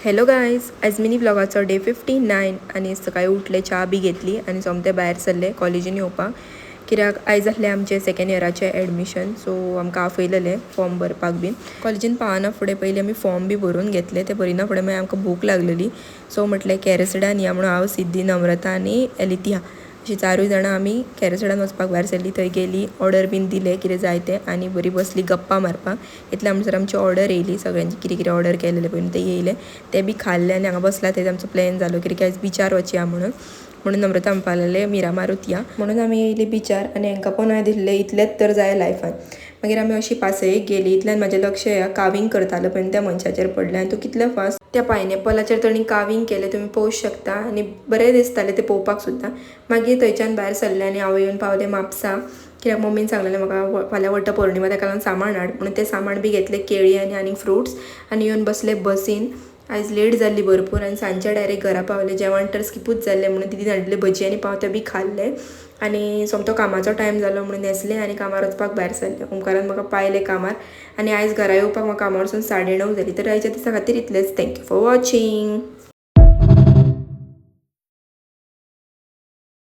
Hello guys, आज mini ब्लॉगाचो day 59 आनी सकाळी उठले चा बी घेतली आनी सोमते भायर सरले कॉलेजीन येवपाक कित्याक आयज आसलें आमचें सेकंड इयराचें एडमिशन. सो आमकां आफयलेलें फॉर्म भरपाक बीन. कॉलेजीन पावना फुडें पयलीं आमी फॉर्म बी भरून घेतले. ते भरिना फुडें मागीर आमकां भूक लागलेली. सो म्हटलें कॅरसडान या म्हणून हांव, सिद्धी, नम्रता आनी एलितिया अशीं 4 जाणां आमी कॅरसडान वचपाक भायर सरलीं. थंय गेलीं, ऑर्डर बीन दिलें कितें जाय तें आनी बरी बसली गप्पा मारपाक. इतल्या म्हणसर आमची ऑर्डर येयली. सगळ्यांची कितें कितें ऑर्डर केलेलें पळय ते येयलें. ते बी खाल्लें आनी हांगा बसला. थंय आमचो प्लॅन जालो कित्याक आयज बिचार वचया म्हणून नम्रता म्हणपाक लागलें मिरामारूत या म्हणून आमी येयली बिचार आनी हांकां पण हांवें दिल्लें इतलेंच तर जाय लायफान. मागीर आमी अशी पासयेक गेली. इतल्यान म्हजें लक्ष कावींग करतालो पळय त्या मनशाचेर पडलें आनी तो कितलो फास्ट त्या पायनॅपलाचेर ताणें कावींग केलें तुमी पळोवंक शकता आनी बरें दिसतालें तें पळोवपाक सुद्दां. मागीर थंयच्यान भायर सरलें आनी हांव येवन पावलें म्हापसा कित्याक मम्मीन सांगलेलें म्हाका फाल्यां वट्ट पौर्णिमा ताका लागून सामान हाड म्हणून तें सामान बी घेतलें, केळी आनी फ्रुट्स आनी येवन बसले बसीन. आयज लेट जाल्ली भरपूर आनी सांजचे डायरेक्ट घरा पावले. जेवण तर स्किपूच जाल्लें म्हणून दीदीन हाडिल्ले भजी आनी पाव ते बी खाल्ले आनी सोमतो कामाचो टायम जालो म्हणून न्हेसलें आनी कामार वचपाक भायर सरलें. ओमकारान म्हाका पायलें कामार आनी आयज घरा येवपाक म्हाका कामार वचून 9:30 जाली. तर आयच्या दिसा खातीर इतलेंच. Thank you for watching.